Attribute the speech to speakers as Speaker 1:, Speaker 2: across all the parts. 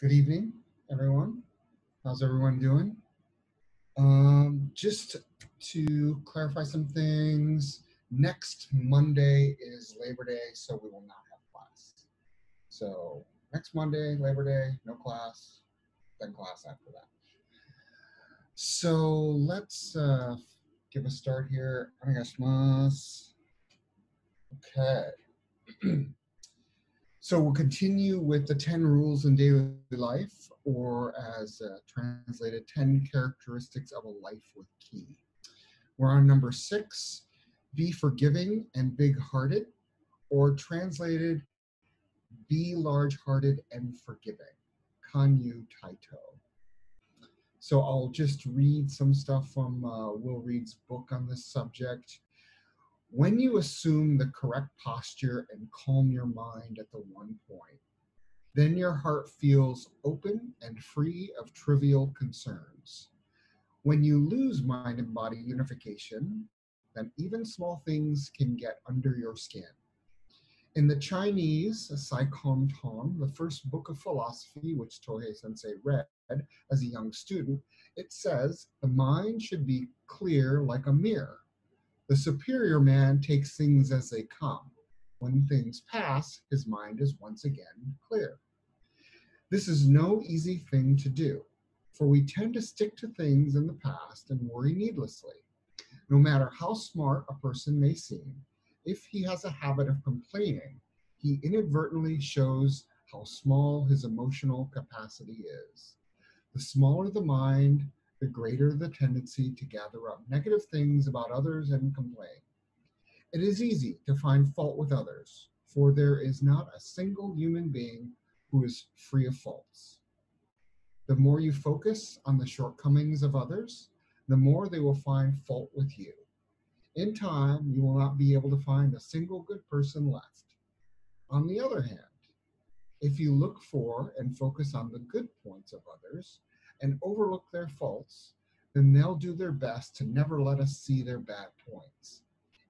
Speaker 1: Good evening, everyone. How's everyone doing? Just to clarify some things, next Monday is Labor Day, so we will not have class. So next Monday, Labor Day, no class, then class after that. So let's give a start here. Onegaishimasu. Okay. So we'll continue with the 10 rules in daily life, or as translated, 10 characteristics of a life with key. We're on number 6, be forgiving and big hearted, or translated, be large hearted and forgiving. Kanyu Taito. So I'll just read some stuff from Will Reed's book on this subject. When you assume the correct posture and calm your mind at the one point, then your heart feels open and free of trivial concerns. When you lose mind and body unification, then even small things can get under your skin. In the Chinese Saigon Tong, the first book of philosophy which Tohei Sensei read as a young student, it says the mind should be clear like a mirror. The superior man takes things as they come. When things pass, his mind is once again clear. This is no easy thing to do, for we tend to stick to things in the past and worry needlessly. No matter how smart a person may seem, if he has a habit of complaining, he inadvertently shows how small his emotional capacity is. The smaller the mind, the greater the tendency to gather up negative things about others and complain. It is easy to find fault with others, for there is not a single human being who is free of faults. The more you focus on the shortcomings of others, the more they will find fault with you. In time, you will not be able to find a single good person left. On the other hand, if you look for and focus on the good points of others and overlook their faults, then they'll do their best to never let us see their bad points.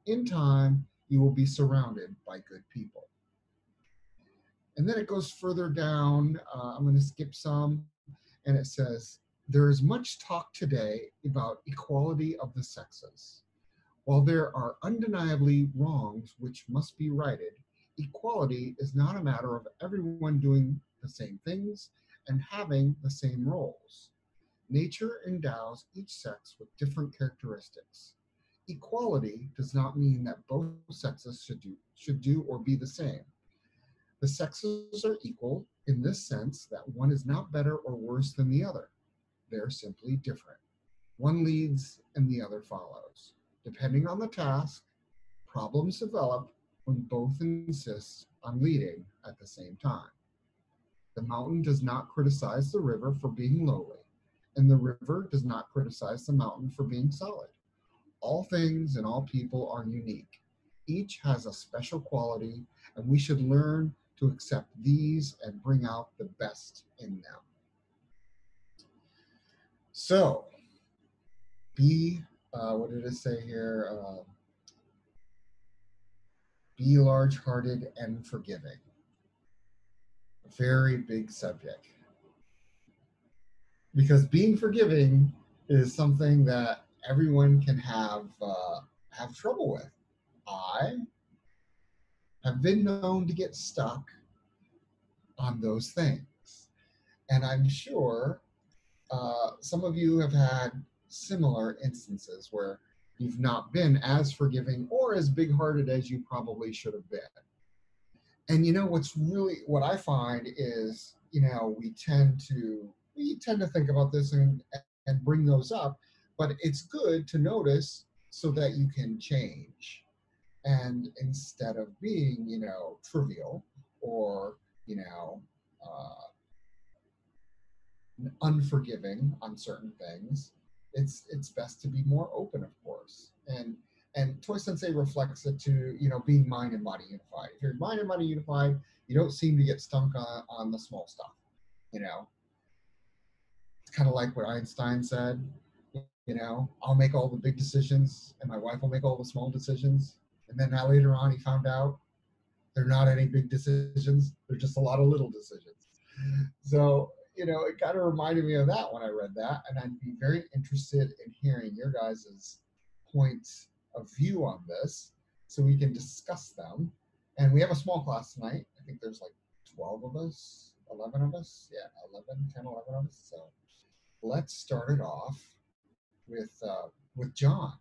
Speaker 1: In time, you will be surrounded by good people. And then it goes further down. I'm going to skip some, and it says, there is much talk today about equality of the sexes. While there are undeniably wrongs which must be righted, equality is not a matter of everyone doing the same things and having the same roles. Nature endows each sex with different characteristics. Equality does not mean that both sexes should do or be the same. The sexes are equal in this sense that one is not better or worse than the other. They're simply different. One leads and the other follows. Depending on the task, problems develop when both insist on leading at the same time. The mountain does not criticize the river for being lowly, and the river does not criticize the mountain for being solid. All things and all people are unique. Each has a special quality, and we should learn to accept these and bring out the best in them. So, be, what did it say here? Be large hearted and forgiving. Very big subject. Because being forgiving is something that everyone can have trouble with. I have been known to get stuck on those things, and I'm sure some of you have had similar instances where you've not been as forgiving or as big-hearted as you probably should have been. And what I find is, we tend to think about this and bring those up, but it's good to notice so that you can change. And instead of being, trivial or, you know, uh, unforgiving on certain things, it's best to be more open, of course. And Toy Sensei reflects it to being mind and body unified. If you're mind and body unified, you don't seem to get stunk on the small stuff. You know, it's kind of like what Einstein said. I'll make all the big decisions, and my wife will make all the small decisions. And then now later on, he found out they're not any big decisions. They're just a lot of little decisions. So it kind of reminded me of that when I read that, and I'd be very interested in hearing your guys' points of view on this, so we can discuss them. And we have a small class tonight. I think there's like 12 of us, 11 of us. Yeah, 11, 10, 11 of us. So let's start it off with John.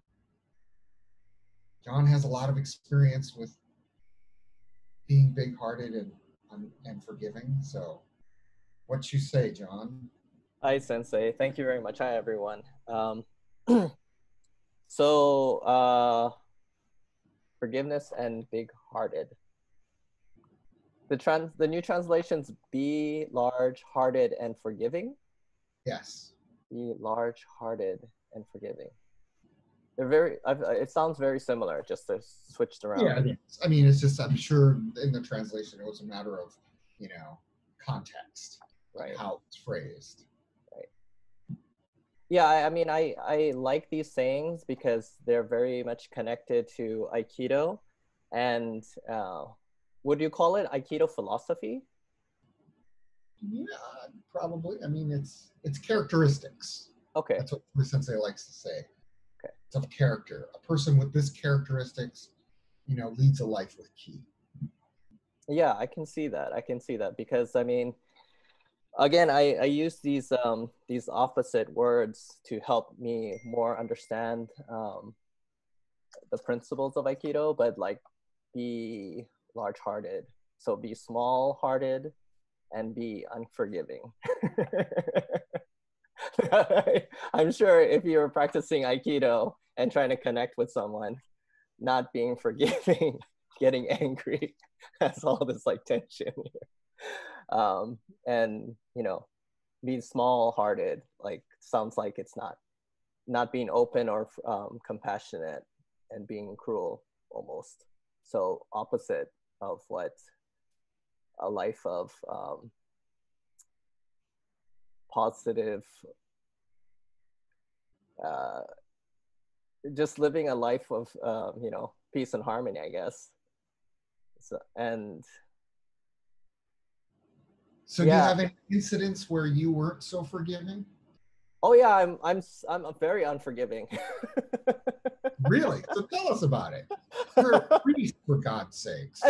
Speaker 1: John has a lot of experience with being big-hearted and forgiving. So, what you say, John?
Speaker 2: Hi, Sensei. Thank you very much. Hi, everyone. So, forgiveness and big-hearted. The new translations: be large-hearted and forgiving.
Speaker 1: Yes.
Speaker 2: Be large-hearted and forgiving. They're very. It sounds very similar, just they're switched around.
Speaker 1: Yeah, I mean, it's just I'm sure in the translation it was a matter of context,
Speaker 2: Right.
Speaker 1: How it's phrased.
Speaker 2: Right. Yeah, I mean, I like these sayings because they're very much connected to Aikido, and would you call it Aikido philosophy?
Speaker 1: Yeah, probably. I mean, it's characteristics.
Speaker 2: Okay.
Speaker 1: That's what the sensei likes to say.
Speaker 2: Okay.
Speaker 1: It's of character. A person with this characteristics, leads a life with ki.
Speaker 2: Yeah, I can see that. I can see that because I mean, again, I use these opposite words to help me more understand the principles of Aikido, but like be large-hearted. So be small-hearted and be unforgiving. I'm sure if you're practicing Aikido and trying to connect with someone, not being forgiving, getting angry, has all this like tension here. And being small-hearted, like sounds like it's not being open or compassionate and being cruel almost. So opposite of what a life of positive, just living a life of peace and harmony, I guess. So,
Speaker 1: do you have any incidents where you weren't so forgiving?
Speaker 2: Oh yeah, I'm very unforgiving.
Speaker 1: Really? So tell us about it. You're a priest, for God's sakes.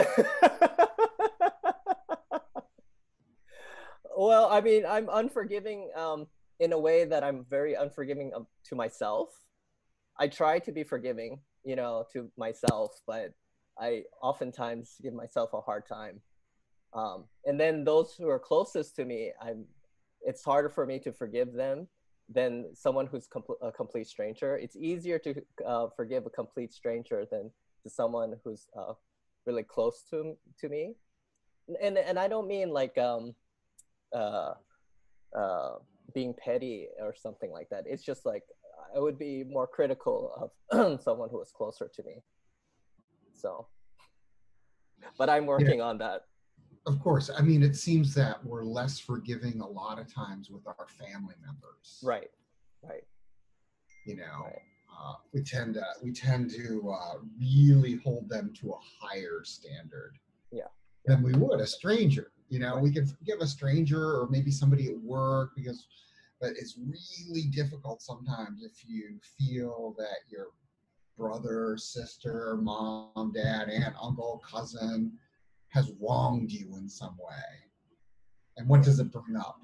Speaker 2: Well, I mean, I'm unforgiving in a way that I'm very unforgiving to myself. I try to be forgiving, to myself, but I oftentimes give myself a hard time. And then those who are closest to me, it's harder for me to forgive them than someone who's a complete stranger. It's easier to forgive a complete stranger than to someone who's really close to me. And I don't mean like uh, being petty or something like that. It's just like I would be more critical of someone who is closer to me. So, but I'm working on that.
Speaker 1: Of course. I mean, it seems that we're less forgiving a lot of times with our family members.
Speaker 2: Right.
Speaker 1: Right. We tend to really hold them to a higher standard.
Speaker 2: Yeah.
Speaker 1: Than we would a stranger.
Speaker 2: Right.
Speaker 1: We can forgive a stranger or maybe somebody at work but it's really difficult sometimes if you feel that your brother, sister, mom, dad, aunt, uncle, cousin has wronged you in some way. And what does it bring up?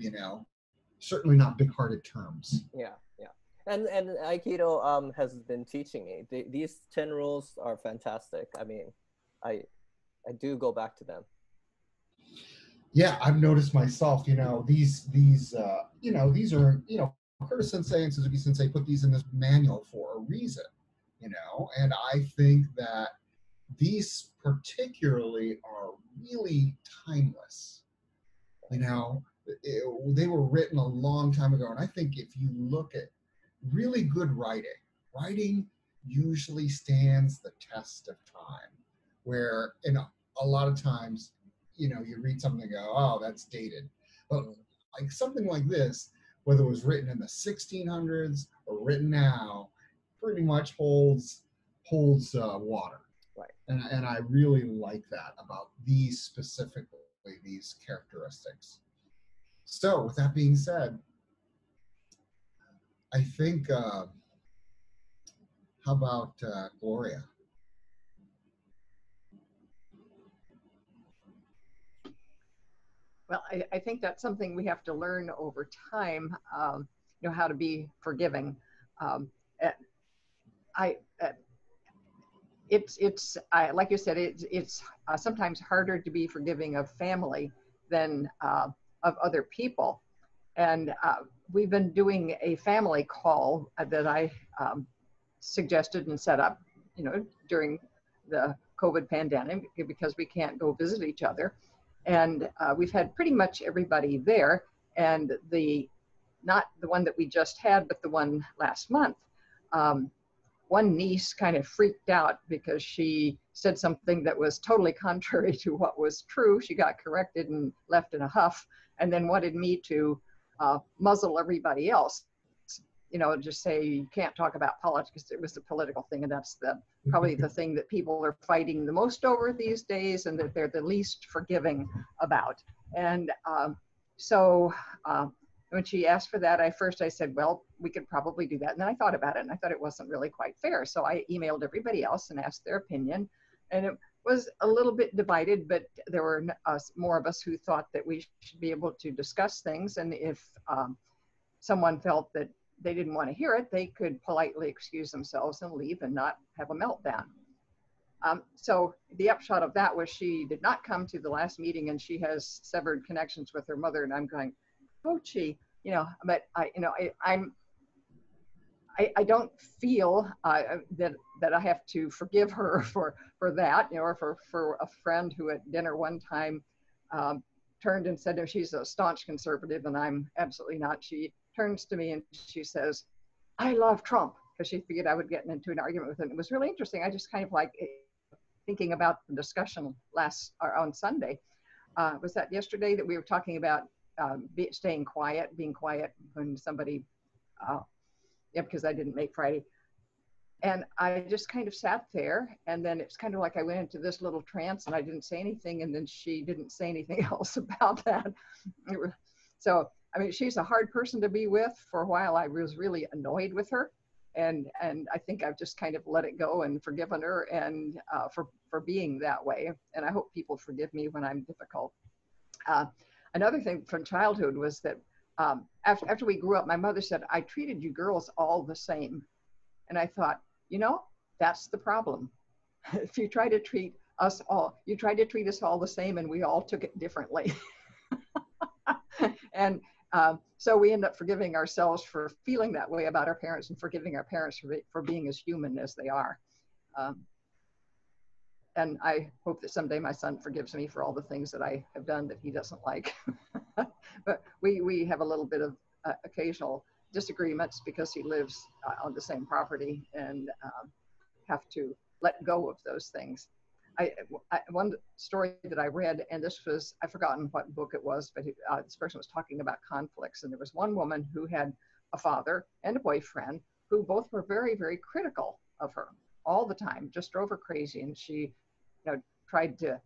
Speaker 1: Certainly not big-hearted terms.
Speaker 2: Yeah. And Aikido has been teaching me these 10 rules are fantastic. I mean, I do go back to them.
Speaker 1: Yeah, I've noticed myself. These are Curtis Sensei and Suzuki Sensei put these in this manual for a reason. And I think that these particularly are really timeless. They were written a long time ago, and I think if you look at really good writing usually stands the test of time. Where a lot of times, you read something and go, "Oh, that's dated," but like something like this, whether it was written in the 1600s or written now, pretty much holds water.
Speaker 2: Right.
Speaker 1: And I really like that about these specifically, these characteristics. So with that being said, I think, how about Gloria?
Speaker 3: Well, I think that's something we have to learn over time, how to be forgiving. Um, uh, I, uh, like you said, it's sometimes harder to be forgiving of family than of other people. And we've been doing a family call that I suggested and set up, during the COVID pandemic because we can't go visit each other. And we've had pretty much everybody there. And not the one that we just had, but the one last month. One niece kind of freaked out because she said something that was totally contrary to what was true. She got corrected and left in a huff, and then wanted me to muzzle everybody else. Just say you can't talk about politics. It was a political thing, and that's probably the thing that people are fighting the most over these days, and that they're the least forgiving about. And so when she asked for that, I said, well, we could probably do that. And then I thought about it, and I thought it wasn't really quite fair. So I emailed everybody else and asked their opinion. And it was a little bit divided, but there were more of us who thought that we should be able to discuss things. And if someone felt that they didn't want to hear it, they could politely excuse themselves and leave and not have a meltdown. So the upshot of that was she did not come to the last meeting, and she has severed connections with her mother. And I'm going, oh, gee, but I don't feel that I have to forgive her for that, or for a friend who at dinner one time turned and said, no, she's a staunch conservative, and I'm absolutely not. She turns to me and she says, I love Trump, because she figured I would get into an argument with him. It was really interesting. I just kind of like thinking about the discussion on Sunday. Was that yesterday that we were talking about staying quiet, being quiet when somebody, because I didn't make Friday. And I just kind of sat there, and then it's kind of like I went into this little trance and I didn't say anything, and then she didn't say anything else about that. So, I mean, she's a hard person to be with. For a while, I was really annoyed with her. And I think I've just kind of let it go and forgiven her, and for being that way. And I hope people forgive me when I'm difficult. Another thing from childhood was that after we grew up, my mother said, I treated you girls all the same. And I thought, that's the problem. If you try to treat us all the same, and we all took it differently. And so we end up forgiving ourselves for feeling that way about our parents, and forgiving our parents for being as human as they are. And I hope that someday my son forgives me for all the things that I have done that he doesn't like. But we have a little bit of occasional disagreements because he lives on the same property, and have to let go of those things. One story that I read, and this was, I've forgotten what book it was, but this person was talking about conflicts. And there was one woman who had a father and a boyfriend who both were very, very critical of her all the time, just drove her crazy. And she tried to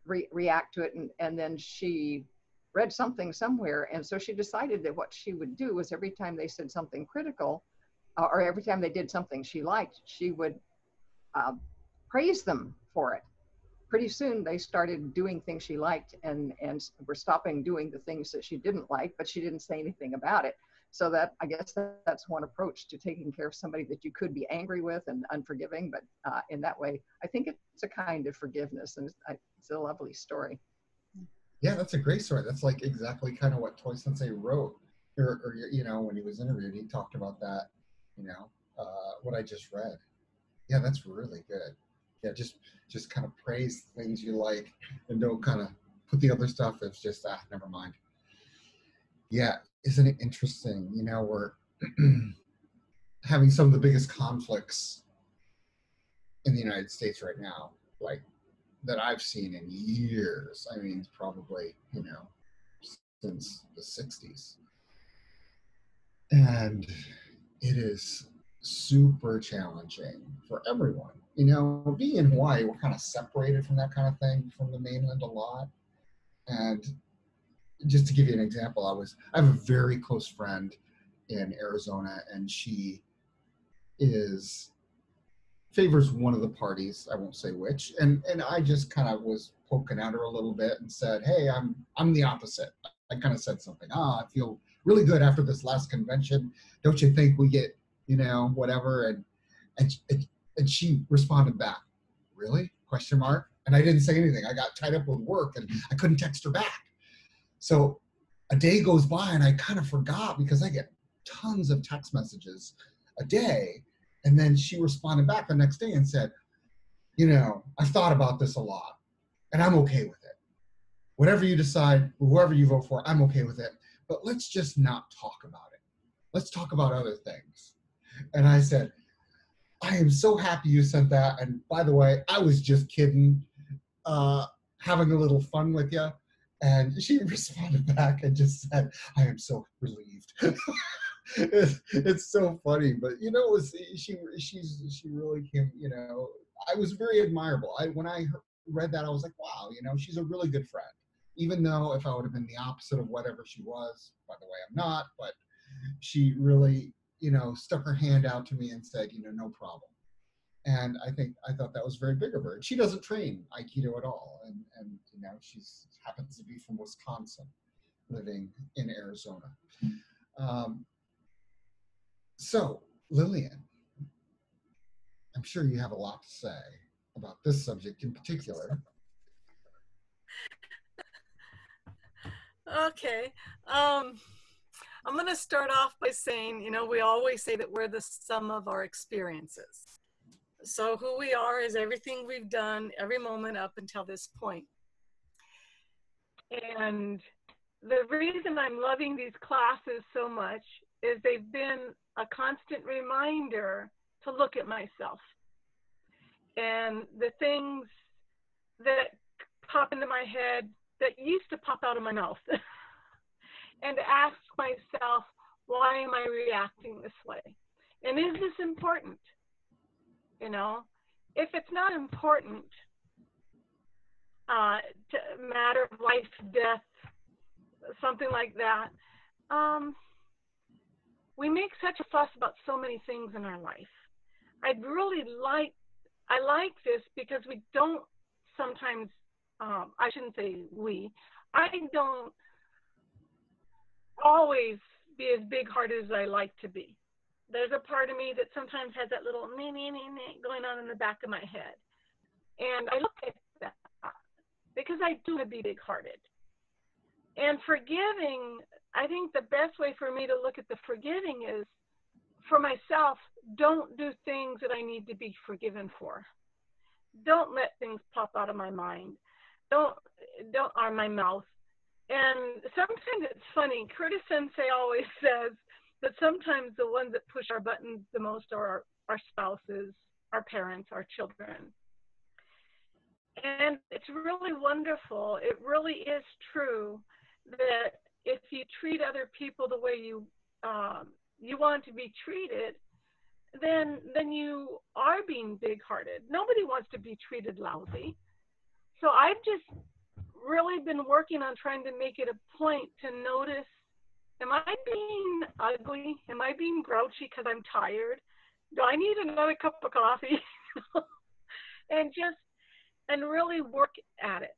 Speaker 3: react to it. And then she read something somewhere. And so she decided that what she would do was every time they said something critical, or every time they did something she liked, she would praise them for it. Pretty soon they started doing things she liked, and were stopping doing the things that she didn't like, but she didn't say anything about it. So that, I guess that's one approach to taking care of somebody that you could be angry with and unforgiving, but in that way, I think it's a kind of forgiveness, and it's a lovely story.
Speaker 1: Yeah, that's a great story. That's like exactly kind of what Toy Sensei wrote, or when he was interviewed, he talked about that, what I just read. Yeah, that's really good. Yeah, just kind of praise things you like, and don't kind of put the other stuff as just, never mind. Yeah, isn't it interesting? We're having some of the biggest conflicts in the United States right now, like that I've seen in years. I mean, probably, since the 60s. And it is super challenging for everyone. Being in Hawaii, we're kind of separated from that kind of thing, from the mainland a lot. And, just to give you an example, I have a very close friend in Arizona, and she favors one of the parties. I won't say which, and I just kind of was poking at her a little bit and said, "Hey, I'm the opposite." I kind of said something. I feel really good after this last convention. Don't you think we get, whatever? And and she responded back, "Really?" Question mark. And I didn't say anything. I got tied up with work and I couldn't text her back. So a day goes by and I kind of forgot because I get tons of text messages a day. And then she responded back the next day and said, I've thought about this a lot and I'm okay with it. Whatever you decide, whoever you vote for, I'm okay with it. But let's just not talk about it. Let's talk about other things. And I said, I am so happy you sent that. And by the way, I was just kidding, having a little fun with you. And she responded back and just said, I am so relieved. It's so funny, but she really came, I was very admirable. When I read that, I was like, wow, she's a really good friend. Even though if I would have been the opposite of whatever she was, by the way, I'm not, but she really, stuck her hand out to me and said, no problem. And I thought that was very big of her. She doesn't train Aikido at all. And she's happens to be from Wisconsin, living in Arizona. So, Lillian, I'm sure you have a lot to say about this subject in particular.
Speaker 4: Okay. I'm going to start off by saying, we always say that we're the sum of our experiences. So who we are is everything we've done every moment up until this point. And the reason I'm loving these classes so much is they've been a constant reminder to look at myself and the things that pop into my head that used to pop out of my mouth and ask myself, why am I reacting this way? And is this important? If it's not important, to matter of life, death, something like that, we make such a fuss about so many things in our life. I like this because we don't sometimes, I shouldn't say I don't always be as big-hearted as I like to be. There's a part of me that sometimes has that little going on in the back of my head. And I look at that because I do want to be big-hearted. And forgiving, I think the best way for me to look at the forgiving is, for myself, don't do things that I need to be forgiven for. Don't let things pop out of my mind. Don't on my mouth. And sometimes it's funny. Curtis Sensei always says that sometimes the ones that push our buttons the most are our spouses, our parents, our children. And it's really wonderful. It really is true that if you treat other people the way you want to be treated, then you are being big-hearted. Nobody wants to be treated lousy. So I've just really been working on trying to make it a point to notice, am I being ugly? Am I being grouchy because I'm tired? Do I need another cup of coffee? and really work at it.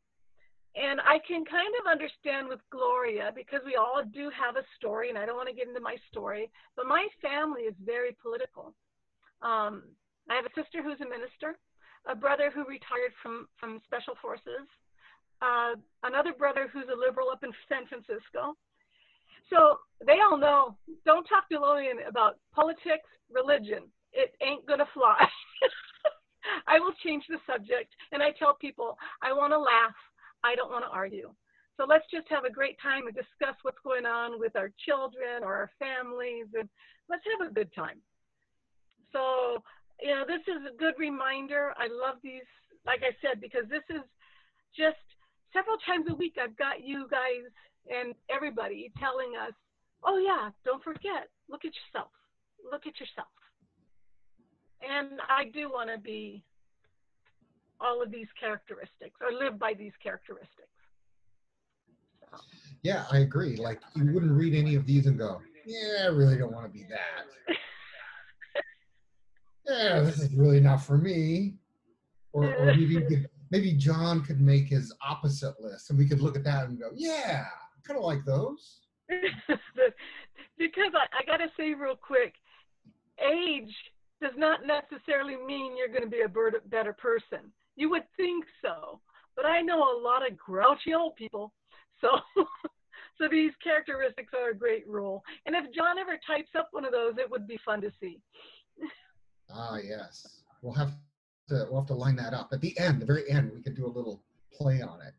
Speaker 4: And I can kind of understand with Gloria, because we all do have a story, and I don't want to get into my story, but my family is very political. I have a sister who's a minister, a brother who retired from Special Forces, another brother who's a liberal up in San Francisco. So they all know, don't talk to Lillian about politics, religion. It ain't gonna fly. I will change the subject, and I tell people, I wanna laugh, I don't wanna argue. So let's just have a great time and discuss what's going on with our children or our families, and let's have a good time. So, this is a good reminder. I love these, like I said, because this is just several times a week I've got you guys and everybody telling us, oh yeah, don't forget, look at yourself. Look at yourself. And I do want to be all of these characteristics or live by these characteristics. So.
Speaker 1: Yeah, I agree. Like you wouldn't read any of these and go, yeah, I really don't want to be that. Yeah, this is really not for me. Or maybe maybe John could make his opposite list and we could look at that and go, yeah, kind of like those.
Speaker 4: Because I got to say real quick, age does not necessarily mean you're going to be a better person. You would think so, but I know a lot of grouchy old people, so so these characteristics are a great rule. And if John ever types up one of those, it would be fun to see.
Speaker 1: Ah, yes. We'll have to line that up at the end, the very end. We could do a little play on it.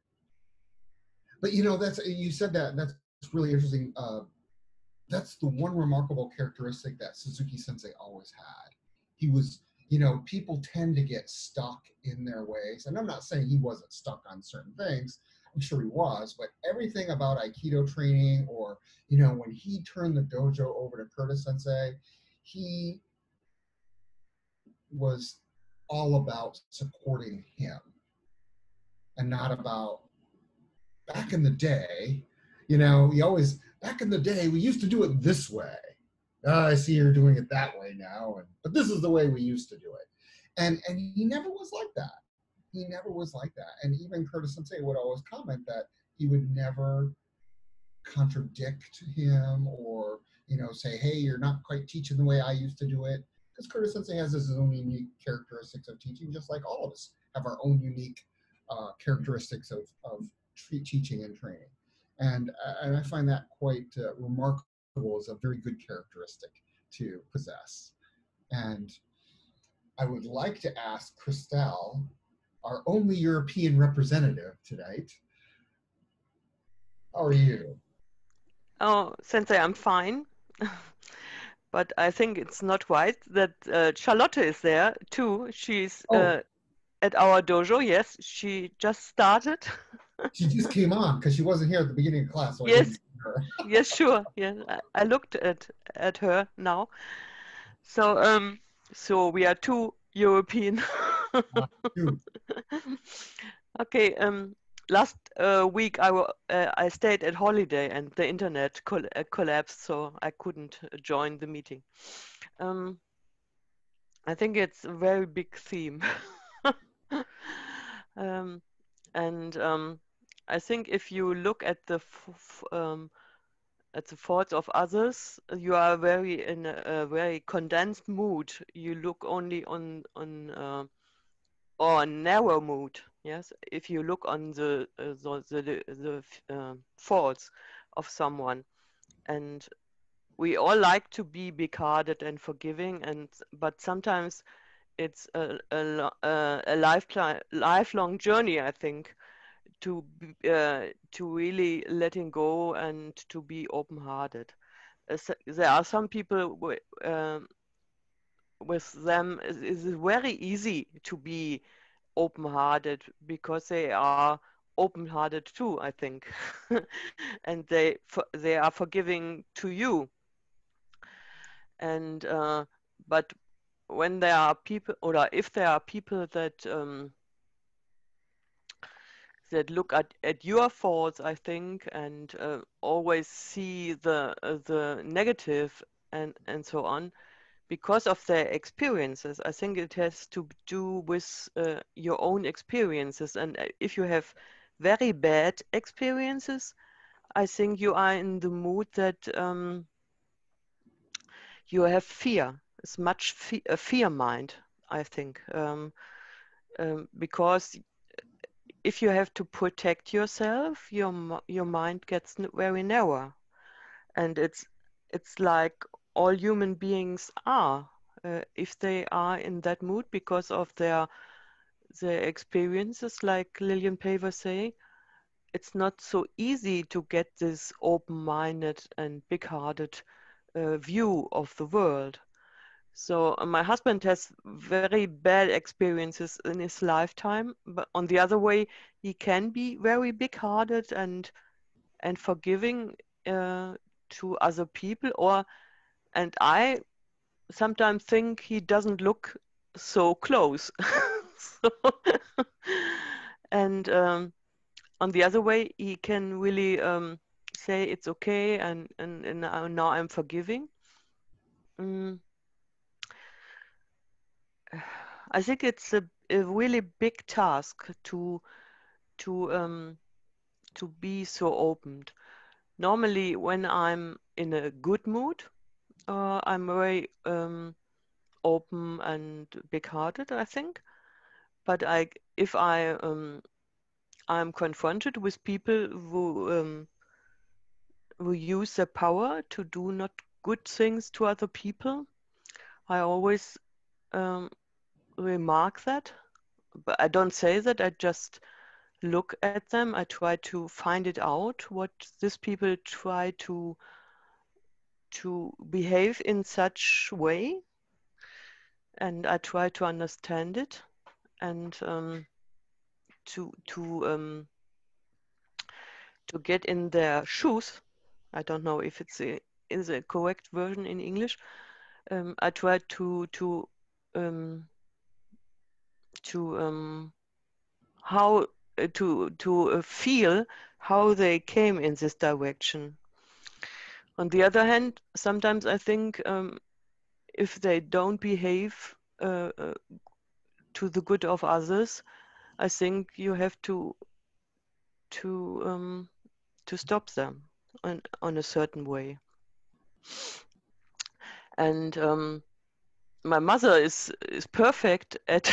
Speaker 1: But that's you said that's really interesting. That's the one remarkable characteristic that Suzuki Sensei always had. He was, people tend to get stuck in their ways. And I'm not saying he wasn't stuck on certain things. I'm sure he was, but everything about Aikido training or, when he turned the dojo over to Curtis Sensei, he was all about supporting him and not about back in the day, back in the day, we used to do it this way. I see you're doing it that way now, but this is the way we used to do it. And he never was like that. He never was like that. And even Curtis Sensei would always comment that he would never contradict him or, say, hey, you're not quite teaching the way I used to do it. Because Curtis Sensei has his own unique characteristics of teaching, just like all of us have our own unique characteristics of teaching and training. And I find that quite remarkable as a very good characteristic to possess. And I would like to ask Christelle, our only European representative tonight, how are you?
Speaker 5: Oh, Sensei, I'm fine. But I think it's not right that Charlotte is there too. She's at our dojo. Yes, she just started.
Speaker 1: She just came on because she wasn't here at the beginning of class. So
Speaker 5: yes, yes, sure. Yeah, I looked at her now. So so we are two European. Okay. Last week I stayed at holiday and the internet collapsed, so I couldn't join the meeting. I think it's a very big theme. And I think if you look at the faults of others, you are very in a very condensed mood. You look only on or a narrow mood. Yes, if you look on the faults of someone, and we all like to be big-hearted and forgiving, but sometimes it's a lifelong journey, I think, to really letting go and to be open-hearted. There are some people with them it's very easy to be open-hearted because they are open-hearted too, I think. And they are forgiving to you. And but when there are people, or if there are people that that look at your faults, I think, and always see the negative and so on, because of their experiences. I think it has to do with your own experiences. And if you have very bad experiences, I think you are in the mood that you have fear. It's much a fear mind, I think, because if you have to protect yourself, your mind gets very narrow, and it's like all human beings are, if they are in that mood because of their experiences, like Lillian Pei was saying. It's not so easy to get this open-minded and big-hearted view of the world. So my husband has very bad experiences in his lifetime, but on the other way, he can be very big-hearted and forgiving to other people, and I sometimes think he doesn't look so close. So, and on the other way, he can really say it's okay, and now I'm forgiving. Mm, I think it's a really big task to to be so open. Normally, when I'm in a good mood, I'm very open and big-hearted, I think. But if I'm confronted with people who use their power to do not good things to other people, I always um, remark that. But I don't say that. I just look at them. I try to find it out what these people try to behave in such way, and I try to understand it and to to um, to get in their shoes. I don't know if it's is a correct version in English. I try um, to how to feel how they came in this direction. On the other hand, sometimes I think if they don't behave to the good of others, I think you have to to stop them on a certain way. And my mother is perfect at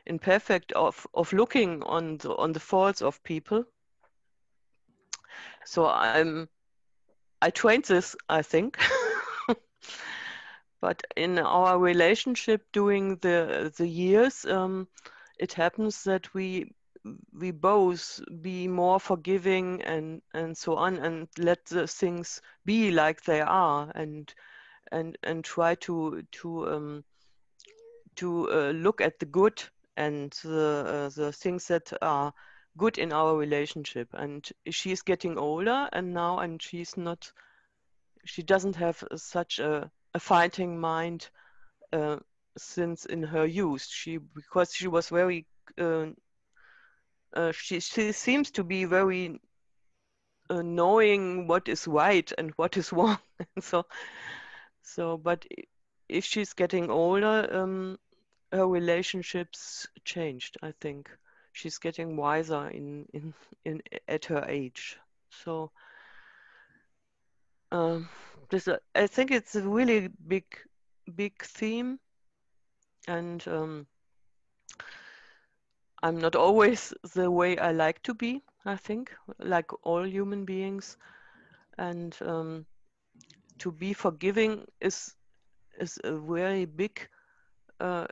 Speaker 5: in perfect of looking on the faults of people. So I trained this, I think. But in our relationship during the years, it happens that we both be more forgiving and so on, and let the things be like they are, and try to look at the good and the things that are good in our relationship. And she's getting older, and she doesn't have such a fighting mind uh, since in her youth. Because she was very uh, she seems to be very knowing what is right and what is wrong. But if she's getting older, her relationships changed, I think. She's getting wiser in at her age. So I think it's a really big theme, and I'm not always the way I like to be, I think, like all human beings. And to be forgiving is a very big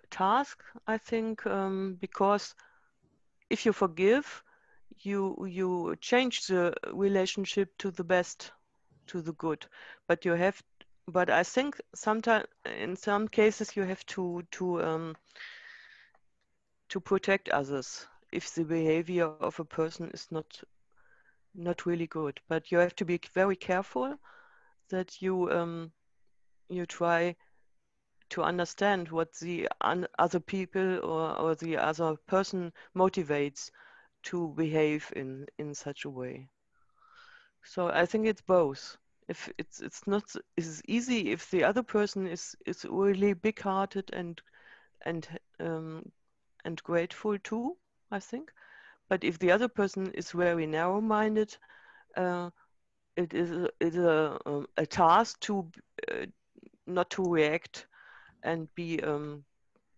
Speaker 5: task, I think, because if you forgive, you change the relationship to the best, to the good. But but I think sometimes in some cases you have to protect others if the behavior of a person is not really good. But you have to be very careful that you try to understand what the other people or the other person motivates to behave in such a way. So I think it's both. If it's not is easy if the other person is really big-hearted and um, and grateful too, I think. But if the other person is very narrow-minded, uh, it is a task to not to react and be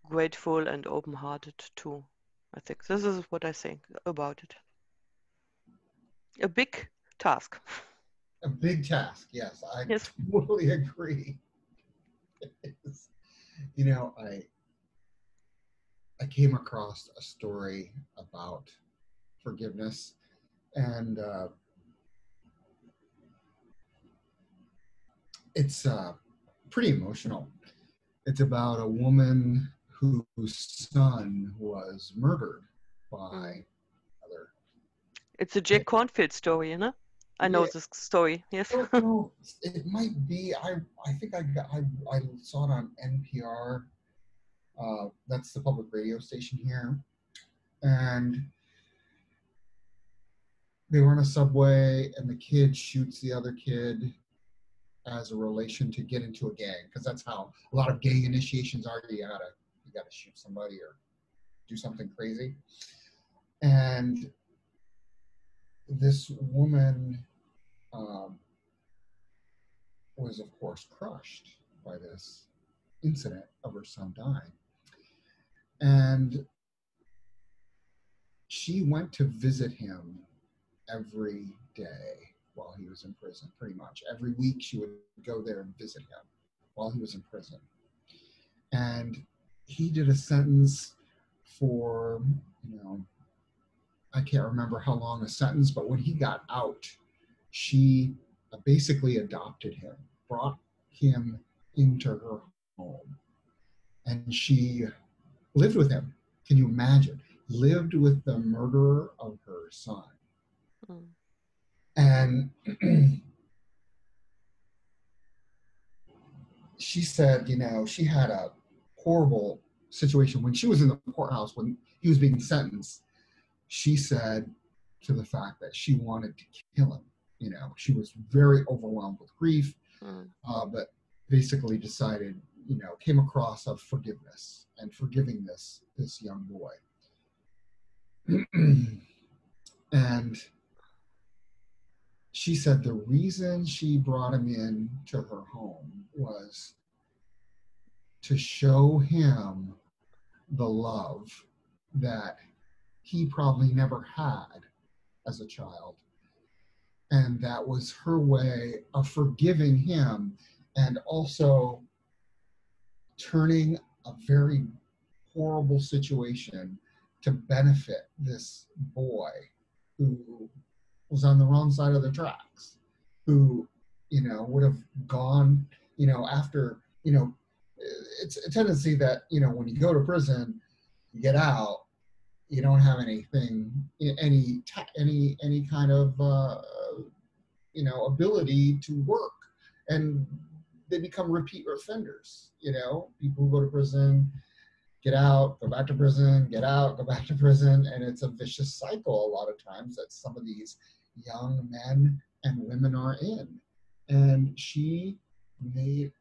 Speaker 5: grateful and open-hearted too. I think this is what I think about it. A big task.
Speaker 1: A big task, yes, I
Speaker 5: Yes.
Speaker 1: totally agree. You know, I came across a story about forgiveness, and it's pretty emotional. It's about a woman whose son was murdered by another.
Speaker 5: It's a Jack Cornfield story, you know? I know
Speaker 1: Yeah,
Speaker 5: this story, yes.
Speaker 1: I don't know. It might be. I think I saw it on NPR. That's the public radio station here, and they were on a subway and the kid shoots the other kid as a relation to get into a gang, because that's how a lot of gang initiations are. You gotta shoot somebody or do something crazy. And this woman was, of course, crushed by this incident of her son dying. And she went to visit him every day while he was in prison, pretty much. Every week she would go there and visit him while he was in prison. And he did a sentence for, I can't remember how long a sentence, but when he got out, she basically adopted him, brought him into her home, and she lived with him. Can you imagine? Lived with the murderer of her son. Mm. And she said, she had a horrible situation when she was in the courthouse when he was being sentenced. She said to the fact that she wanted to kill him. She was very overwhelmed with grief, but basically decided, came across of forgiveness and forgiving this young boy. And she said the reason she brought him in to her home was to show him the love that he probably never had as a child. And that was her way of forgiving him and also turning a very horrible situation to benefit this boy who was on the wrong side of the tracks, who, would have gone, after, it's a tendency that, when you go to prison, you get out, you don't have anything, any kind of, ability to work, and they become repeat offenders. People who go to prison, get out, go back to prison, get out, go back to prison, and it's a vicious cycle a lot of times that some of these young men and women are in. And she made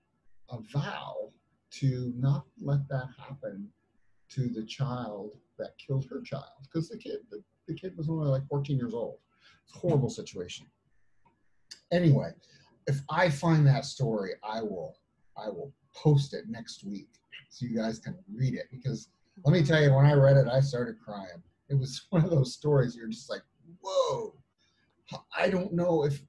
Speaker 1: a vow to not let that happen to the child that killed her child, because the kid was only like 14 years old. It's a horrible situation. Anyway, if I find that story, I will post it next week so you guys can read it, because let me tell you, when I read it, I started crying. It was one of those stories you're just like, whoa. I don't know if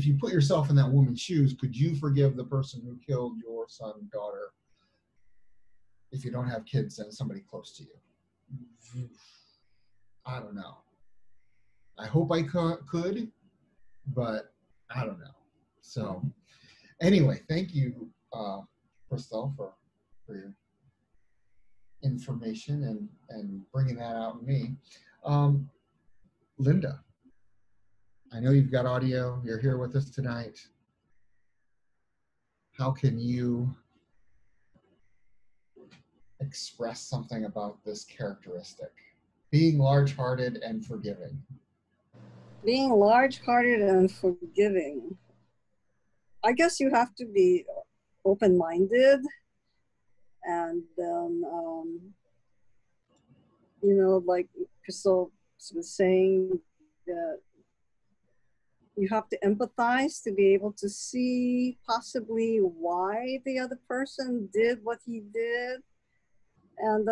Speaker 1: you put yourself in that woman's shoes, could you forgive the person who killed your son, daughter, if you don't have kids and somebody close to you? I don't know. I hope I could, but I don't know. So anyway, thank you, Crystal, for your information and bringing that out in me. Linda, I know you've got audio. You're here with us tonight. How can you express something about this characteristic? Being large-hearted and forgiving.
Speaker 6: Being large-hearted and forgiving. I guess you have to be open-minded, and like Crystal was saying, that you have to empathize to be able to see possibly why the other person did what he did. And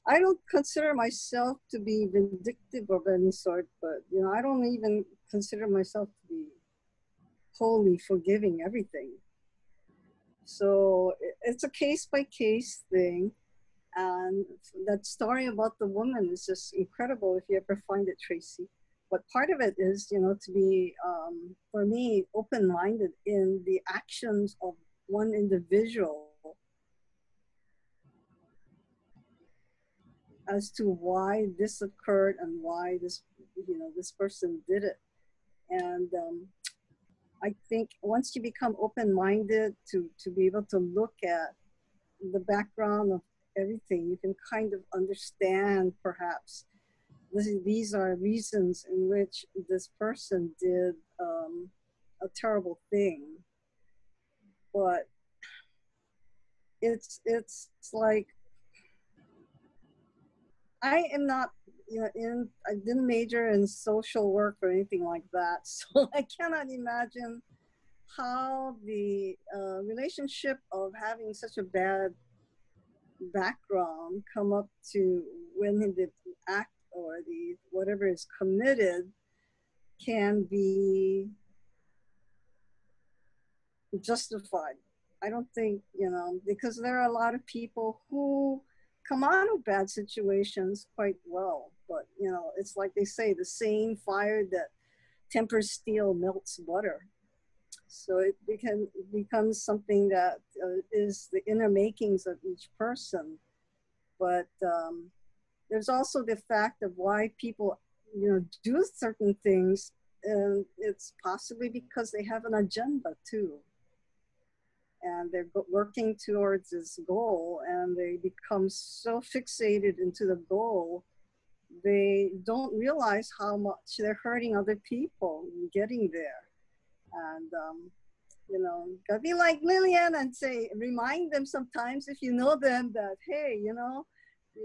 Speaker 6: I don't consider myself to be vindictive of any sort, but I don't even consider myself to be wholly forgiving everything. So it's a case-by-case thing. And that story about the woman is just incredible if you ever find it, Tracy. But part of it is, to be, for me, open-minded in the actions of one individual as to why this occurred and why this person did it. And I think once you become open-minded to be able to look at the background of everything, you can kind of understand perhaps these are reasons in which this person did a terrible thing. But it's like, I am not, I didn't major in social work or anything like that, so I cannot imagine how the relationship of having such a bad background come up to when the act or the whatever is committed can be justified. I don't think, because there are a lot of people who come out of bad situations quite well, but it's like they say, the same fire that tempers steel melts butter. So it becomes something that is the inner makings of each person. But there's also the fact of why people, do certain things, and it's possibly because they have an agenda too. And they're working towards this goal, and they become so fixated into the goal, they don't realize how much they're hurting other people getting there. And, gotta be like Lillian and say, remind them sometimes if you know them that, hey,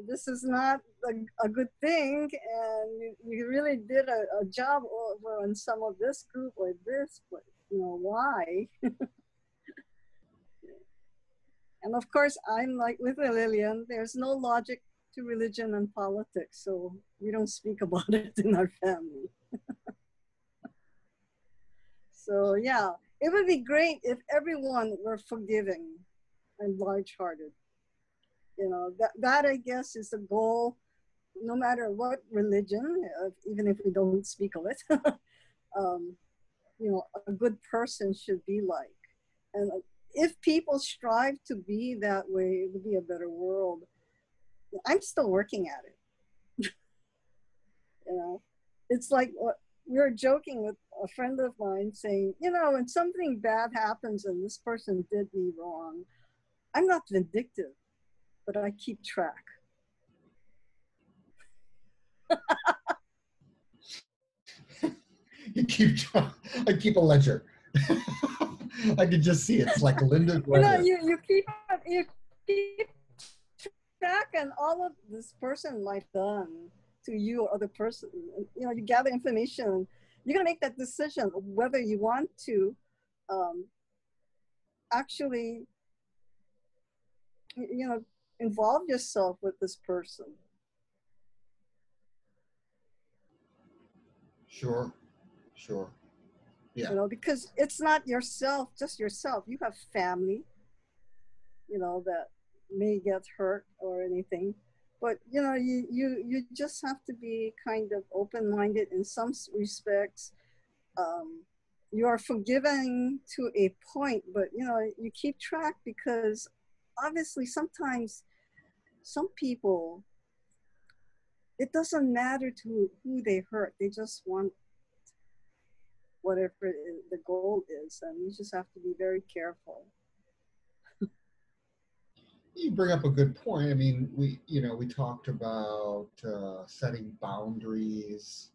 Speaker 6: this is not a good thing, and you really did a job over on some of this group or this, but why? And of course, I'm like with Lillian, there's no logic to religion and politics, so we don't speak about it in our family. So yeah, it would be great if everyone were forgiving and large-hearted. That I guess is the goal, no matter what religion, even if we don't speak of it. A good person should be like. And if people strive to be that way, it would be a better world. I'm still working at it. It's like we were joking with a friend of mine saying, when something bad happens and this person did me wrong, I'm not vindictive, but I keep track.
Speaker 1: I keep a ledger. I could just see it's like Linda's ledger.
Speaker 6: You keep track on all of this person might have done to you or other person. You gather information. You're gonna make that decision whether you want to actually, involve yourself with this person.
Speaker 1: Sure. Yeah.
Speaker 6: Because it's not yourself, just yourself. You have family, that may get hurt or anything. But, you just have to be kind of open-minded in some respects. You are forgiving to a point, but, you keep track because obviously sometimes some people, it doesn't matter to who they hurt. They just want whatever the goal is, and you just have to be very careful.
Speaker 1: You bring up a good point. I mean, we talked about setting boundaries,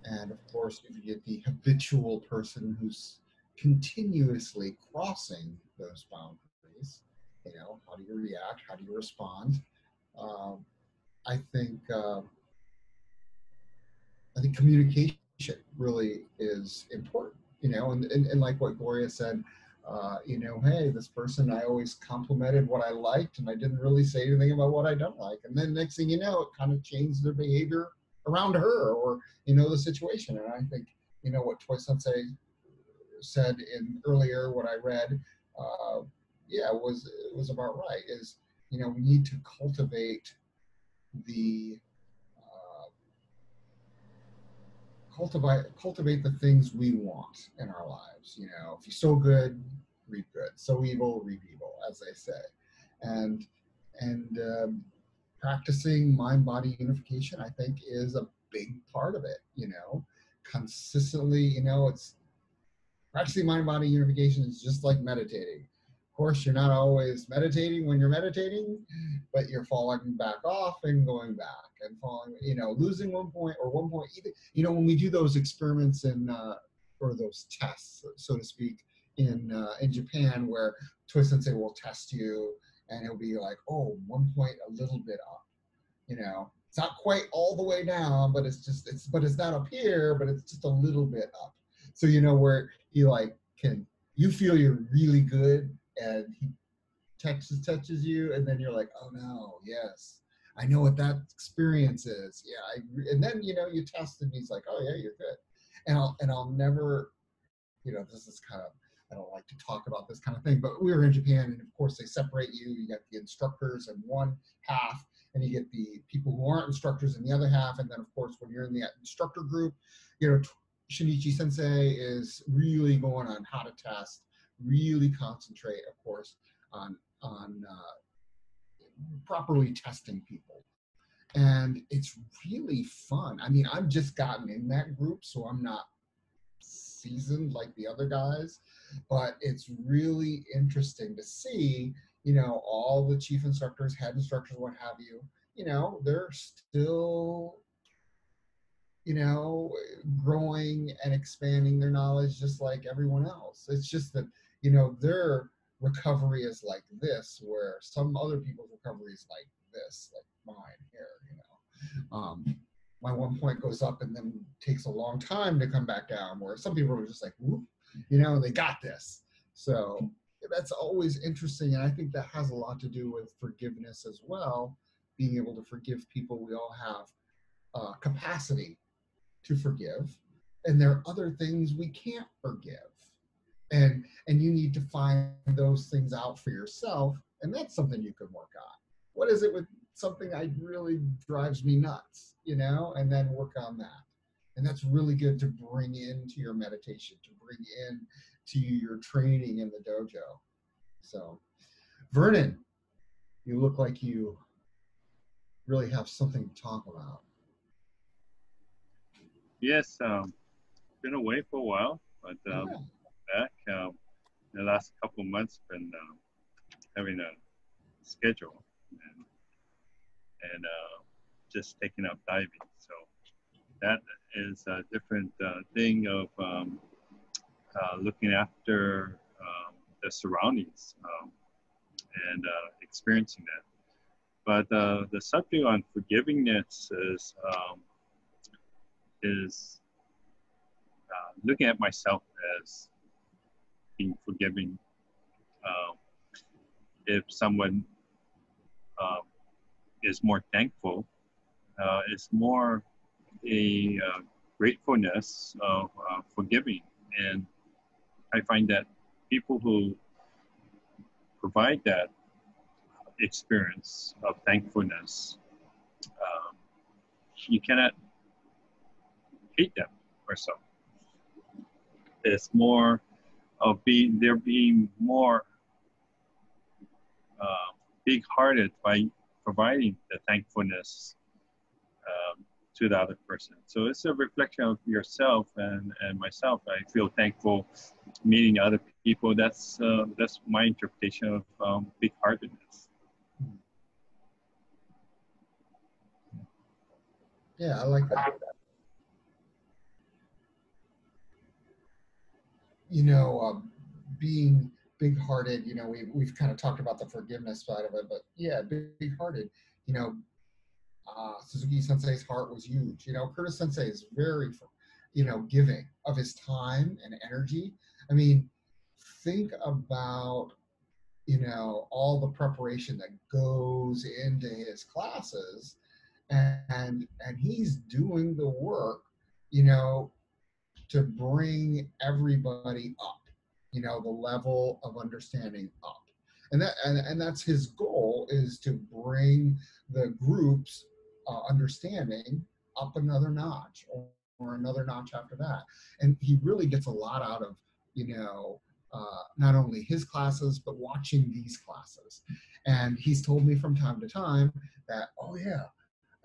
Speaker 1: and of course, if you get the habitual person who's continuously crossing those boundaries, how do you react? How do you respond? I think communication really is important, and like what Gloria said, hey, this person, I always complimented what I liked and I didn't really say anything about what I don't like. And then next thing you know, it kind of changed their behavior around her or, the situation. And I think, what Toy Sensei said in earlier, what I read, it was about right, is, we need to cultivate the cultivate the things we want in our lives. If you sow good, reap good. Sow evil, reap evil, as they say. And practicing mind-body unification, I think, is a big part of it. Consistently, it's practicing mind-body unification is just like meditating. Of course, you're not always meditating when you're meditating, but you're falling back off and going back. and falling, you know, losing 1 point or 1 point. You know, when we do those experiments in or those tests, so to speak, in Japan, where Toy Sensei will test you, and it'll be like, oh, 1 point, a little bit up. You know, it's not quite all the way down, but it's not up here, but it's just a little bit up. So you know where he like you feel you're really good, and he touches you, and then you're like, oh no, yes, I know what that experience is. Yeah, and then you know you test, and he's like, oh yeah, you're good. And I'll never, you know, this is kind of, I don't like to talk about this kind of thing, but we were in Japan, and of course they separate you. You got the instructors in one half, and you get the people who aren't instructors in the other half. And then of course when you're in the instructor group, you know, Shinichi Sensei is really going on how to test, really concentrate, of course, on properly testing people. And it's really fun. I mean, I've just gotten in that group, so I'm not seasoned like the other guys, but it's really interesting to see, you know, all the chief instructors, head instructors, what have you, you know, they're still, you know, growing and expanding their knowledge just like everyone else. It's just that, you know, their recovery is like this, where some other people's recovery is like this, like mine here, you know. My 1 point goes up and then takes a long time to come back down, where some people are just like, whoop, you know, they got this. So that's always interesting. And I think that has a lot to do with forgiveness as well, being able to forgive people. We all have capacity to forgive. And there are other things we can't forgive. And you need to find those things out for yourself. And that's something you can work on. What is it with something that really drives me nuts, you know, and then work on that. And that's really good to bring into your meditation, to bring in to your training in the dojo. So, Vernon, you look like you really have something to talk about.
Speaker 7: Yes, been away for a while, but back. The last couple of months, been having a schedule and just taking up diving. So that is a different thing of looking after the surroundings and experiencing that. But the subject on forgivingness is looking at myself as being forgiving. If someone is more thankful, it's more a gratefulness of forgiving. And I find that people who provide that experience of thankfulness, you cannot hate them or so. It's more of being more big-hearted by providing the thankfulness to the other person. So it's a reflection of yourself and myself. I feel thankful meeting other people. That's my interpretation of big-heartedness.
Speaker 1: Yeah, I like that. You know, being big-hearted, you know, we've kind of talked about the forgiveness side of it, but yeah, big-hearted, you know, Suzuki Sensei's heart was huge. You know, Curtis Sensei is very, you know, giving of his time and energy. I mean, think about, you know, all the preparation that goes into his classes, and he's doing the work, you know, to bring everybody up, you know, the level of understanding up. And that's his goal, is to bring the group's understanding up another notch, or another notch after that. And he really gets a lot out of, you know, not only his classes, but watching these classes. And he's told me from time to time that, oh yeah,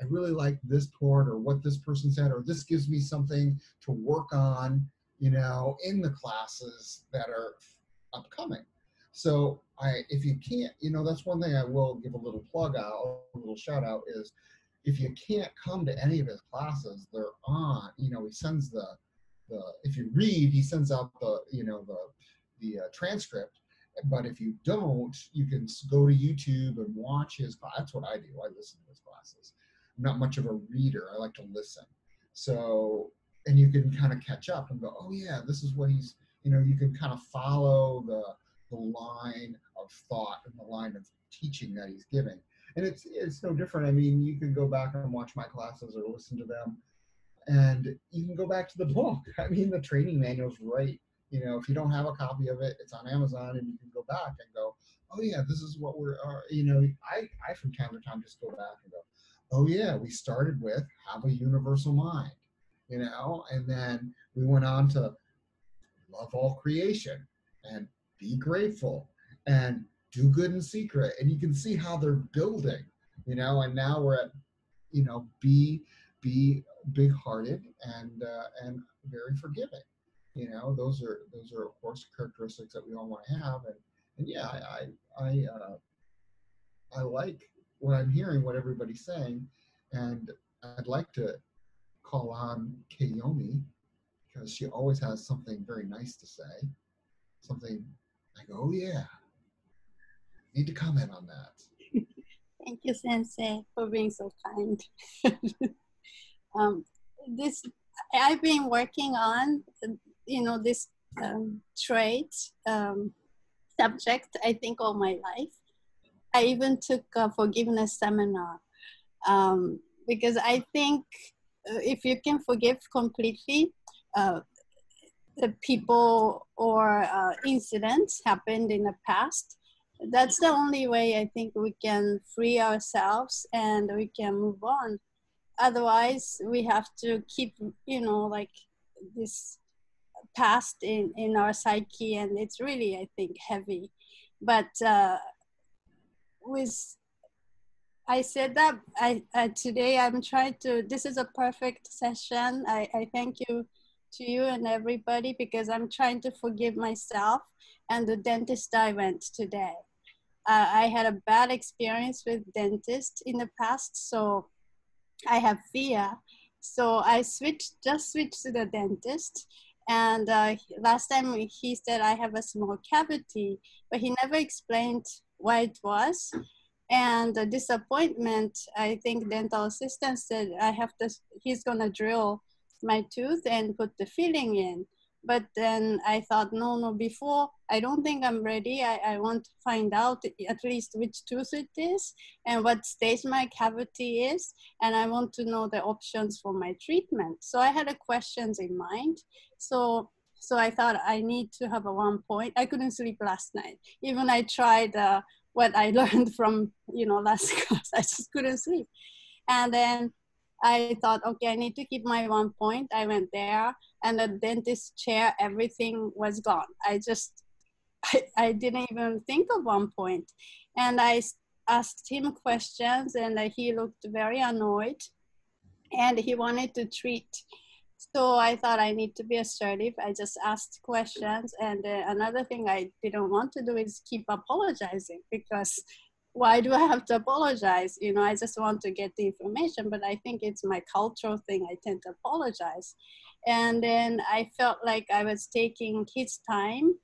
Speaker 1: I really like this part, or what this person said, or this gives me something to work on, you know, in the classes that are upcoming. So if you can't, you know, that's one thing I will give a little plug out, a little shout out, is if you can't come to any of his classes, they're on, you know, he sends the if you read, he sends out the, you know, the transcript. But if you don't, you can go to YouTube and watch his class. That's what I do. I listen to his classes. I'm not much of a reader. I like to listen. So, and you can kind of catch up and go, oh yeah, this is what he's, you know, you can kind of follow the line of thought and the line of teaching that he's giving. And it's no different. I mean, you can go back and watch my classes or listen to them, and you can go back to the book. I mean, the training manual's right. You know, if you don't have a copy of it, it's on Amazon, and you can go back and go, oh yeah, this is what you know, I from time to time just go back and go, oh yeah, we started with have a universal mind, you know, and then we went on to love all creation and be grateful and do good in secret. And you can see how they're building, you know, and now we're at, you know, be big-hearted and very forgiving. You know, those are of course characteristics that we all want to have. And yeah, I like what I'm hearing, what everybody's saying, and I'd like to call on Kayomi, because she always has something very nice to say. Something like, oh yeah, need to comment on that.
Speaker 8: Thank you, Sensei, for being so kind. This I've been working on, you know, this trait subject, I think, all my life. I even took a forgiveness seminar because I think if you can forgive completely, the people or incidents happened in the past, that's the only way I think we can free ourselves and we can move on. Otherwise, we have to keep, you know, like this past in our psyche, and it's really, I think, heavy. But I said that today I'm trying to, this is a perfect session. I thank you to you and everybody, because I'm trying to forgive myself and the dentist I went today. I had a bad experience with dentist in the past, so I have fear. So I just switched to the dentist. And last time he said I have a small cavity, but he never explained why it was. And the disappointment, I think dental assistant said he's gonna drill my tooth and put the filling in. But then I thought, no, before, I don't think I'm ready. I want to find out at least which tooth it is and what stage my cavity is. And I want to know the options for my treatment. So I had questions in mind. So I thought I need to have a 1 point. I couldn't sleep last night. Even I tried what I learned from, you know, last class, I just couldn't sleep. And then I thought, okay, I need to keep my 1 point. I went there, and the dentist chair, everything was gone. I didn't even think of 1 point. And I asked him questions, and he looked very annoyed, and he wanted to treat. So I thought I need to be assertive. I just asked questions. And another thing I didn't want to do is keep apologizing, because why do I have to apologize? You know, I just want to get the information, but I think it's my cultural thing. I tend to apologize. And then I felt like I was taking his time.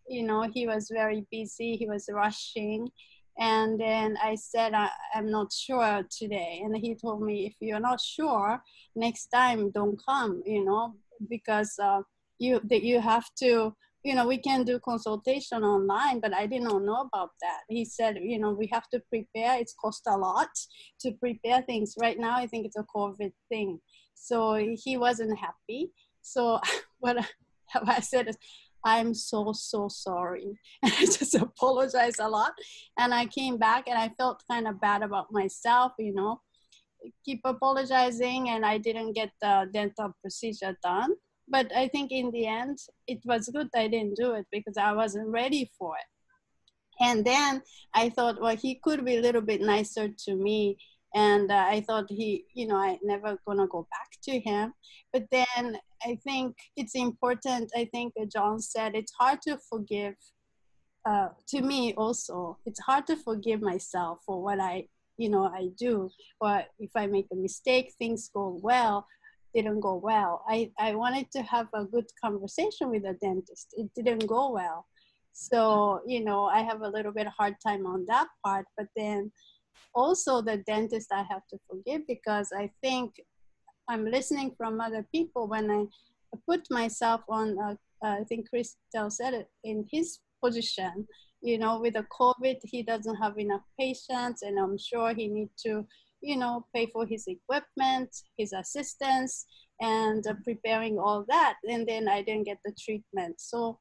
Speaker 8: You know, he was very busy. He was rushing. And then I said, I'm not sure today. And he told me, if you're not sure, next time don't come, you know, because you have to, you know, we can do consultation online, but I didn't know about that. He said, you know, we have to prepare. It's cost a lot to prepare things. Right now, I think it's a COVID thing. So he wasn't happy. So what I said is, I'm so sorry. And I just apologized a lot. And I came back and I felt kind of bad about myself, you know, keep apologizing, and I didn't get the dental procedure done. But I think in the end, it was good I didn't do it, because I wasn't ready for it. And then I thought, well, he could be a little bit nicer to me. And I thought you know, I never gonna go back to him. But then I think it's important, I think John said, it's hard to forgive, to me also, it's hard to forgive myself for what I I do. Or if I make a mistake, things go well, didn't go well. I wanted to have a good conversation with the dentist. It didn't go well. So, I have a little bit hard time on that part. But then also the dentist I have to forgive, because I think I'm listening from other people when I put myself on, I think Christel said it, in his position, with the COVID, he doesn't have enough patients, and I'm sure he needs to, pay for his equipment, his assistants, and preparing all that. And then I didn't get the treatment. So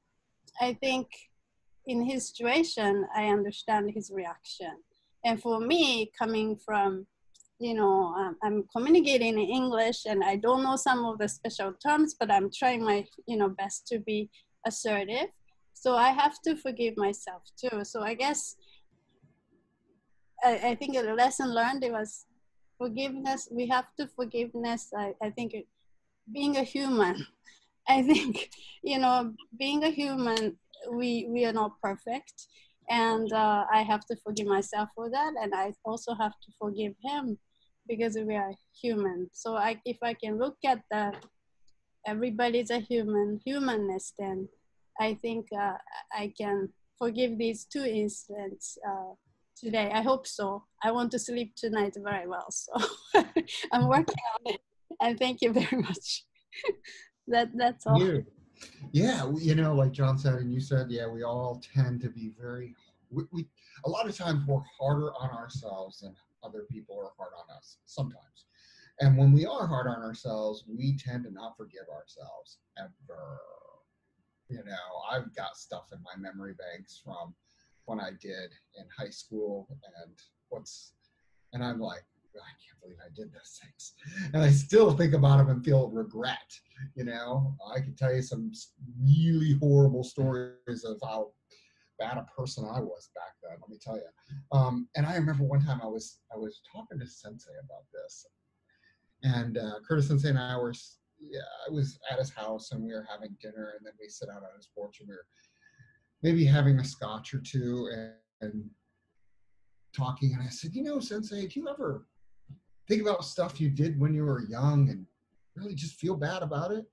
Speaker 8: I think in his situation, I understand his reaction. And for me, coming from, I'm communicating in English, and I don't know some of the special terms, but I'm trying my, best to be assertive. So I have to forgive myself too. So I guess, I think a lesson learned, it was forgiveness. We have to forgiveness. I think being a human, I think, being a human, we are not perfect. And I have to forgive myself for that. And I also have to forgive him, because we are human. So if I can look at everybody's a humanness, then I think I can forgive these two incidents today. I hope so. I want to sleep tonight very well. So I'm working on it. And thank you very much. That's all.
Speaker 1: Yeah, like John said, and you said, yeah, we all tend to be we a lot of times we're harder on ourselves than other people are hard on us sometimes. And when we are hard on ourselves, we tend to not forgive ourselves ever. I've got stuff in my memory banks from when I did in high school, and I'm like, I can't believe I did those things. And I still think about them and feel regret. I can tell you some really horrible stories of how bad a person I was back then, let me tell you. And I remember one time I was talking to Sensei about this, and Curtis Sensei and I I was at his house, and we were having dinner, and then we sit out on his porch, and we were maybe having a scotch or two and talking. And I said, Sensei, do you ever think about stuff you did when you were young and really just feel bad about it?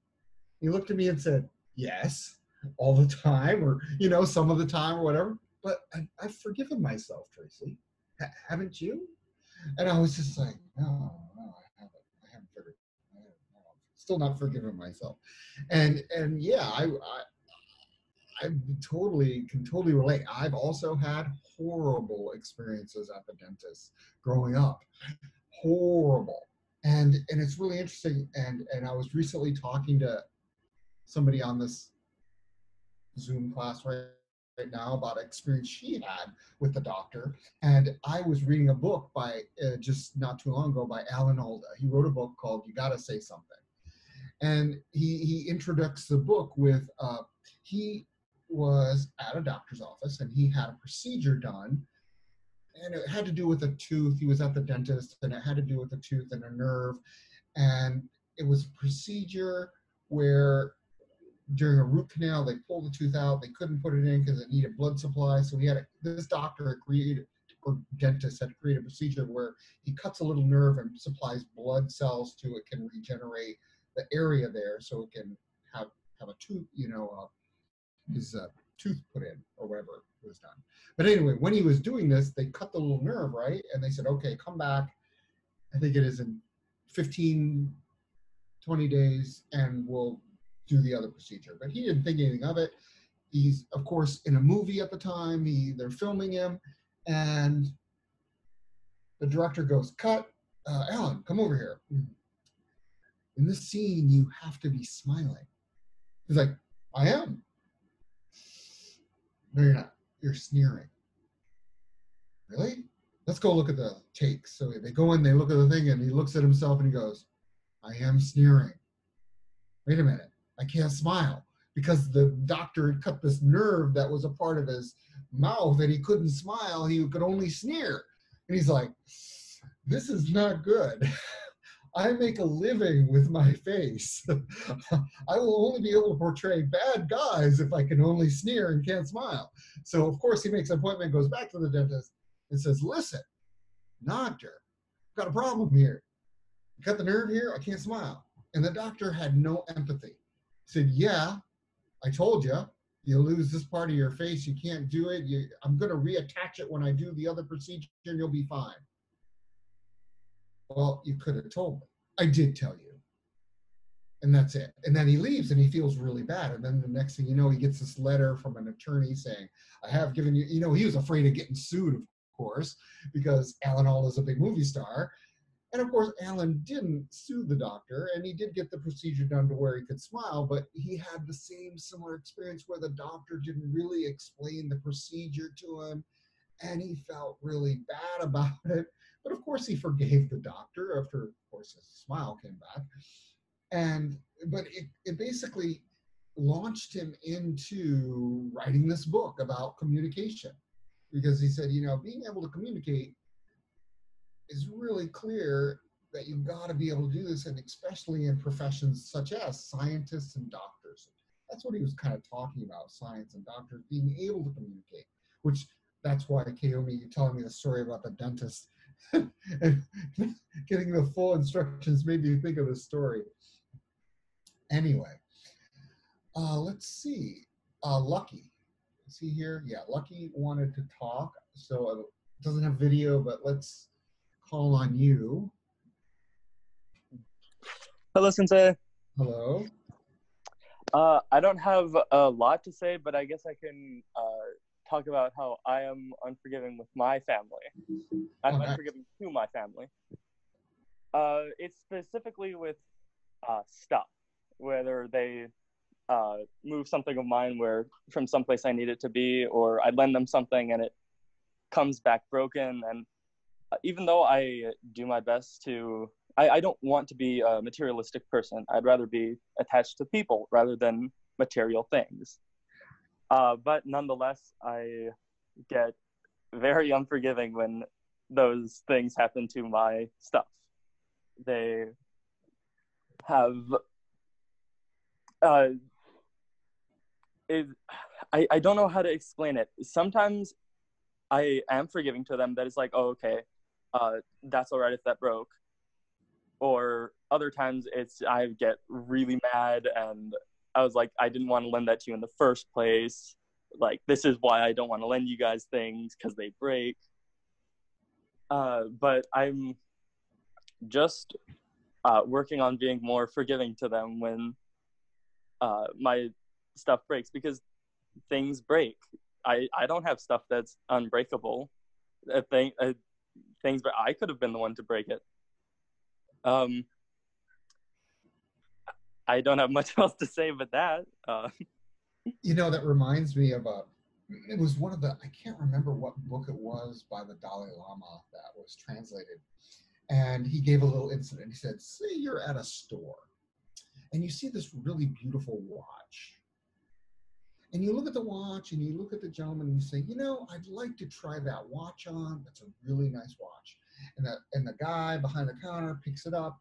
Speaker 1: He looked at me and said, yes, all the time, or, some of the time or whatever. But I've forgiven myself, Tracy. Haven't you? And I was just like, no, I haven't forgiven. Still not forgiven myself. And yeah, I can totally relate. I've also had horrible experiences at the dentist growing up. Horrible. And it's really interesting. And I was recently talking to somebody on this Zoom class right now about an experience she had with the doctor. And I was reading a book by just not too long ago by Alan Alda. He wrote a book called You Gotta Say Something. And he introduced the book with, he was at a doctor's office, and he had a procedure done, and it had to do with a tooth. He was at the dentist, and it had to do with a tooth and a nerve. And it was a procedure where during a root canal, they pulled the tooth out. They couldn't put it in because it needed blood supply. So this doctor created, or dentist had created a procedure where he cuts a little nerve and supplies blood cells to it, can regenerate the area there, so it can have a tooth, his tooth put in, or whatever was done. But anyway, when he was doing this, they cut the little nerve, right? And they said, okay, come back, I think it is in 15, 20 days, and we'll do the other procedure. But he didn't think anything of it. He's, of course, in a movie at the time. They're filming him, and the director goes, cut, Alan, come over here. In this scene, you have to be smiling. He's like, I am. No, you're not. You're sneering. Really? Let's go look at the takes. So they go in, they look at the thing, and he looks at himself and he goes, I am sneering. Wait a minute. I can't smile, because the doctor had cut this nerve that was a part of his mouth, and he couldn't smile. He could only sneer. And he's like, this is not good. I make a living with my face. I will only be able to portray bad guys if I can only sneer and can't smile. So, of course, he makes an appointment, goes back to the dentist, and says, listen, doctor, got a problem here. Got the nerve here, I can't smile. And the doctor had no empathy. He said, yeah, I told you, you lose this part of your face, you can't do it. I'm going to reattach it when I do the other procedure and you'll be fine. Well, you could have told me. I did tell you. And that's it. And then he leaves and he feels really bad. And then the next thing you know, he gets this letter from an attorney saying, I have given you, he was afraid of getting sued, of course, because Alan Hall is a big movie star. And of course, Alan didn't sue the doctor, and he did get the procedure done to where he could smile, but he had the same similar experience where the doctor didn't really explain the procedure to him, and he felt really bad about it. But of course, he forgave the doctor after, of course, his smile came back. But it basically launched him into writing this book about communication, because he said, being able to communicate is really clear that you've got to be able to do this, and especially in professions such as scientists and doctors. That's what he was kind of talking about, science and doctors being able to communicate, which that's why, Kaomi, you're telling me the story about the dentist and getting the full instructions made me think of the story. Anyway, let's see. Lucky, is he here? Yeah, Lucky wanted to talk, so it doesn't have video, but let's call on you.
Speaker 9: Hello, Sensei.
Speaker 1: Hello.
Speaker 9: I don't have a lot to say, but I guess I can talk about how I am unforgiving with my family. I'm unforgiving to my family. It's specifically with stuff, whether they move something of mine from someplace I need it to be, or I lend them something and it comes back broken. And even though I do my best to, I don't want to be a materialistic person. I'd rather be attached to people rather than material things. But nonetheless, I get very unforgiving when those things happen to my stuff. They have, I don't know how to explain it. Sometimes I am forgiving to them, that it's like, oh, okay, that's all right if that broke. Or other times I get really mad and I was like, I didn't want to lend that to you in the first place. Like, this is why I don't want to lend you guys things, because they break. But I'm just working on being more forgiving to them when my stuff breaks, because things break. I don't have stuff that's unbreakable. Things, but I could have been the one to break it. I don't have much else to say but that.
Speaker 1: That reminds me of it was one of the, I can't remember what book it was by the Dalai Lama that was translated. And he gave a little incident. He said, say you're at a store and you see this really beautiful watch. And you look at the watch and you look at the gentleman and you say, I'd like to try that watch on. That's a really nice watch. And the guy behind the counter picks it up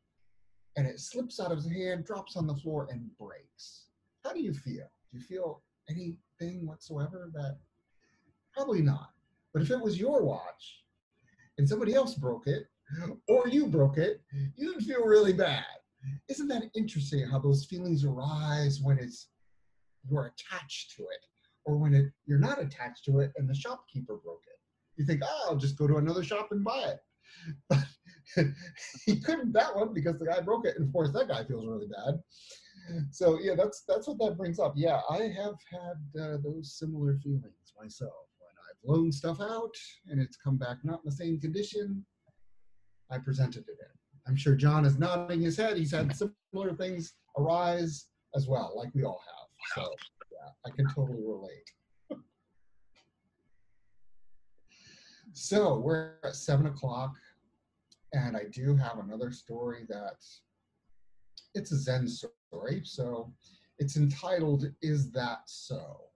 Speaker 1: and it slips out of his hand, drops on the floor and breaks. How do you feel? Do you feel anything whatsoever? That probably not. But if it was your watch and somebody else broke it, or you broke it, you'd feel really bad. Isn't that interesting how those feelings arise when you're attached to it, or when you're not attached to it and the shopkeeper broke it? You think, I'll just go to another shop and buy it. But he couldn't that one because the guy broke it, and of course that guy feels really bad. So yeah, that's what that brings up. Yeah, I have had those similar feelings myself when I've loaned stuff out and it's come back not in the same condition I presented it in. I'm sure John is nodding his head. He's had similar things arise as well, like we all have. So yeah, I can totally relate. So we're at 7 o'clock, and I do have another story it's a Zen story. So it's entitled, Is That So?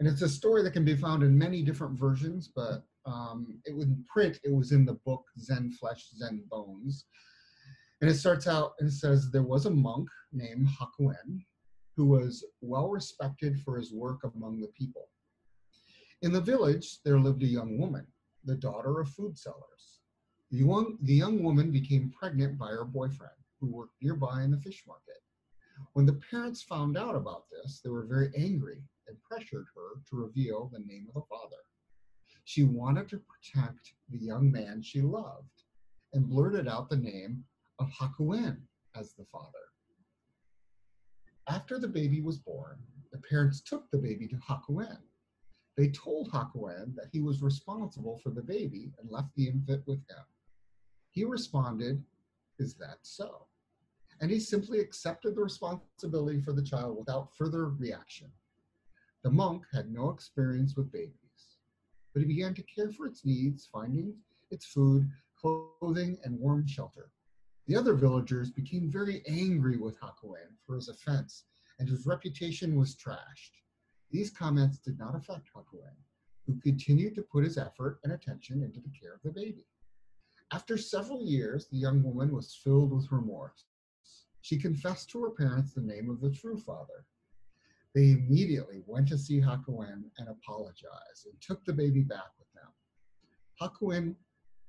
Speaker 1: And it's a story that can be found in many different versions, but it was in print, it was in the book Zen Flesh, Zen Bones. And it starts out and it says, there was a monk named Hakuen who was well respected for his work among the people. In the village, there lived a young woman, the daughter of food sellers. The young woman became pregnant by her boyfriend, who worked nearby in the fish market. When the parents found out about this, they were very angry and pressured her to reveal the name of the father. She wanted to protect the young man she loved and blurted out the name of Hakuen as the father. After the baby was born, the parents took the baby to Hakuen. They told Hakuen that he was responsible for the baby and left the infant with him. He responded, "Is that so?" And he simply accepted the responsibility for the child without further reaction. The monk had no experience with babies, but he began to care for its needs, finding its food, clothing, and warm shelter. The other villagers became very angry with Hakuen for his offense, and his reputation was trashed. These comments did not affect Hakuen, who continued to put his effort and attention into the care of the baby. After several years, the young woman was filled with remorse. She confessed to her parents the name of the true father. They immediately went to see Hakuen and apologized and took the baby back with them. Hakuen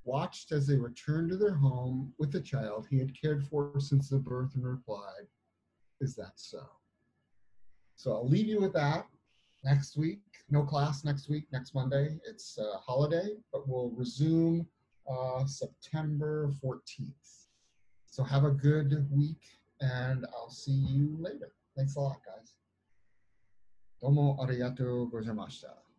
Speaker 1: watched as they returned to their home with the child he had cared for since the birth and replied, "Is that so?" So I'll leave you with that. Next week, no class next week, next Monday. It's a holiday, but we'll resume September 14th. So have a good week, and I'll see you later. Thanks a lot, guys. どうもありがとうございました。